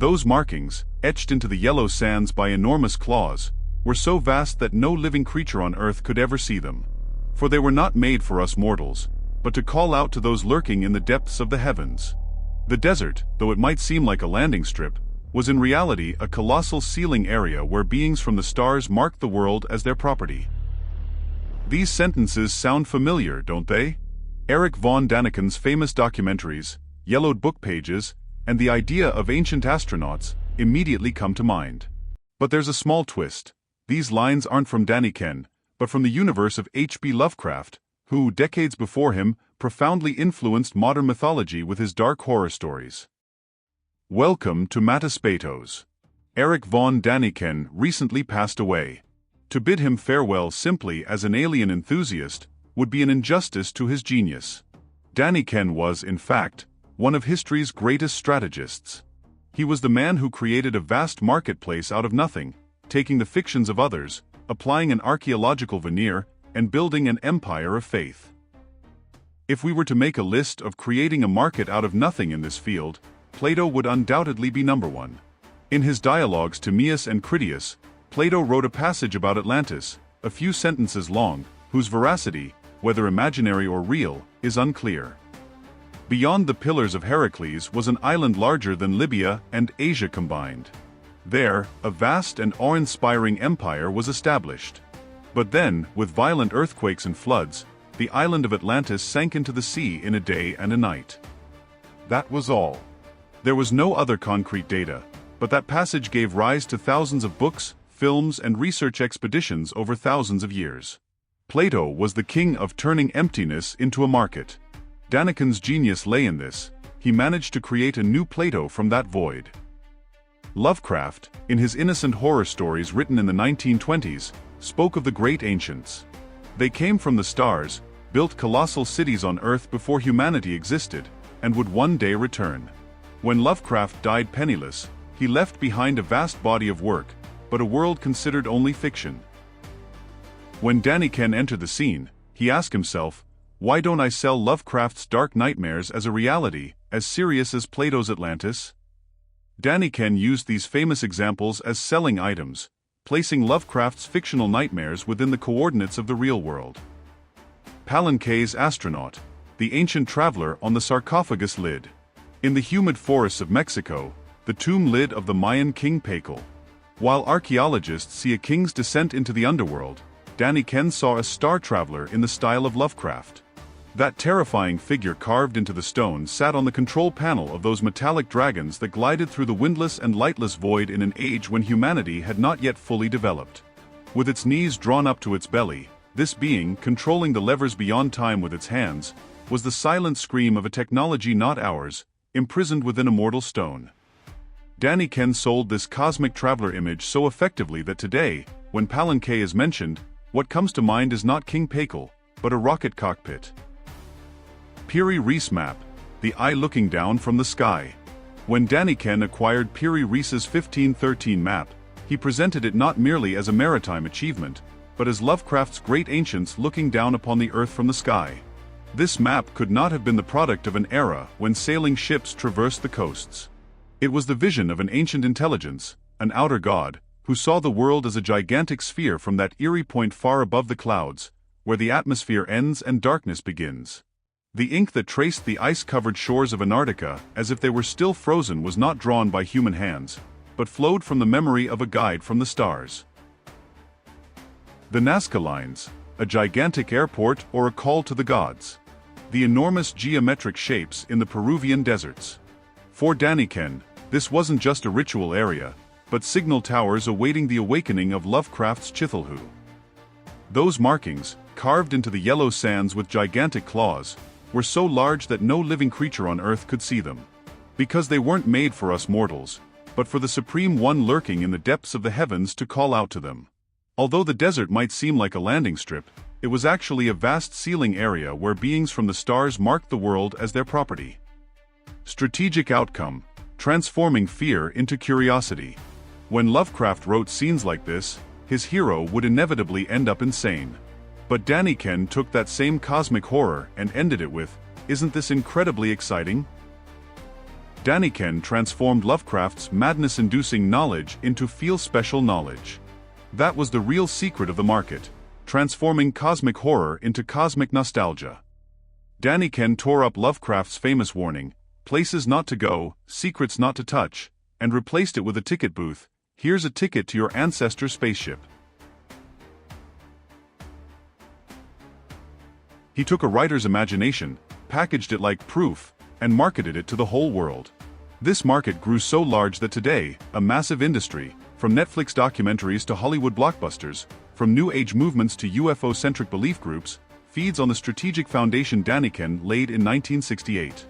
Those markings, etched into the yellow sands by enormous claws, were so vast that no living creature on earth could ever see them. For they were not made for us mortals, but to call out to those lurking in the depths of the heavens. The desert, though it might seem like a landing strip, was in reality a colossal sealing area where beings from the stars marked the world as their property. These sentences sound familiar, don't they? Erich von Daniken's famous documentaries, yellowed book pages, and the idea of ancient astronauts immediately come to mind. But there's a small twist. These lines aren't from Daniken, but from the universe of H.P. Lovecraft, who, decades before him, profoundly influenced modern mythology with his dark horror stories. Welcome to Mataspatos. Erich von Daniken recently passed away. To bid him farewell simply as an alien enthusiast would be an injustice to his genius. Daniken was, in fact, one of history's greatest strategists. He was the man who created a vast marketplace out of nothing, taking the fictions of others, applying an archaeological veneer, and building an empire of faith. If we were to make a list of creating a market out of nothing in this field, Plato would undoubtedly be number one. In his dialogues Timaeus and Critias, Plato wrote a passage about Atlantis, a few sentences long, whose veracity, whether imaginary or real, is unclear. Beyond the Pillars of Heracles was an island larger than Libya and Asia combined. There, a vast and awe-inspiring empire was established. But then, with violent earthquakes and floods, the island of Atlantis sank into the sea in a day and a night. That was all. There was no other concrete data, but that passage gave rise to thousands of books, films, and research expeditions over thousands of years. Plato was the king of turning emptiness into a market. Daniken's genius lay in this. He managed to create a new Plato from that void. Lovecraft, in his innocent horror stories written in the 1920s, spoke of the great ancients. They came from the stars, built colossal cities on Earth before humanity existed, and would one day return. When Lovecraft died penniless, he left behind a vast body of work, but a world considered only fiction. When Daniken entered the scene, he asked himself, why don't I sell Lovecraft's dark nightmares as a reality, as serious as Plato's Atlantis? Daniken used these famous examples as selling items, placing Lovecraft's fictional nightmares within the coordinates of the real world. Palenque's astronaut, the ancient traveler on the sarcophagus lid. In the humid forests of Mexico, the tomb lid of the Mayan king Pacal. While archaeologists see a king's descent into the underworld, Daniken saw a star traveler in the style of Lovecraft. That terrifying figure carved into the stone sat on the control panel of those metallic dragons that glided through the windless and lightless void in an age when humanity had not yet fully developed. With its knees drawn up to its belly, this being, controlling the levers beyond time with its hands, was the silent scream of a technology not ours, imprisoned within a mortal stone. Daniken sold this cosmic traveler image so effectively that today, when Palenque is mentioned, what comes to mind is not King Pacal, but a rocket cockpit. Piri Reis map, the eye looking down from the sky. When Daniken acquired Piri Reis's 1513 map, he presented it not merely as a maritime achievement, but as Lovecraft's great ancients looking down upon the earth from the sky. This map could not have been the product of an era when sailing ships traversed the coasts. It was the vision of an ancient intelligence, an outer god, who saw the world as a gigantic sphere from that eerie point far above the clouds, where the atmosphere ends and darkness begins. The ink that traced the ice-covered shores of Antarctica as if they were still frozen was not drawn by human hands, but flowed from the memory of a guide from the stars. The Nazca Lines, a gigantic airport or a call to the gods. The enormous geometric shapes in the Peruvian deserts. For Daniken, this wasn't just a ritual area, but signal towers awaiting the awakening of Lovecraft's Chithalhu. Those markings, carved into the yellow sands with gigantic claws, were so large that no living creature on Earth could see them. Because they weren't made for us mortals, but for the Supreme One lurking in the depths of the heavens to call out to them. Although the desert might seem like a landing strip, it was actually a vast sealing area where beings from the stars marked the world as their property. Strategic outcome, transforming fear into curiosity. When Lovecraft wrote scenes like this, his hero would inevitably end up insane. But Daniken took that same cosmic horror and ended it with, "Isn't this incredibly exciting?" Daniken transformed Lovecraft's madness-inducing knowledge into feel-special knowledge. That was the real secret of the market, transforming cosmic horror into cosmic nostalgia. Daniken tore up Lovecraft's famous warning, "Places not to go, secrets not to touch," and replaced it with a ticket booth, "Here's a ticket to your ancestor's spaceship." He took a writer's imagination, packaged it like proof, and marketed it to the whole world. This market grew so large that today, a massive industry, from Netflix documentaries to Hollywood blockbusters, from New Age movements to UFO-centric belief groups, feeds on the strategic foundation Daniken laid in 1968.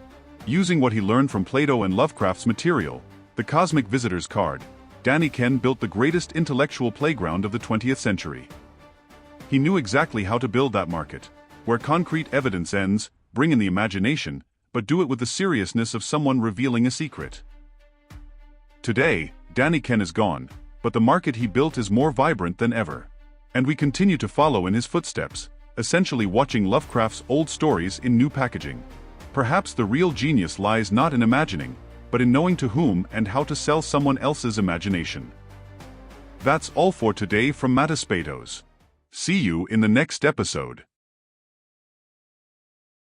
Using what he learned from Plato and Lovecraft's material, the cosmic visitor's card, Daniken built the greatest intellectual playground of the 20th century. He knew exactly how to build that market, where concrete evidence ends, bring in the imagination, but do it with the seriousness of someone revealing a secret. Today, Daniken is gone, but the market he built is more vibrant than ever. And we continue to follow in his footsteps, essentially watching Lovecraft's old stories in new packaging. Perhaps the real genius lies not in imagining, but in knowing to whom and how to sell someone else's imagination. That's all for today from Mataspatos. See you in the next episode.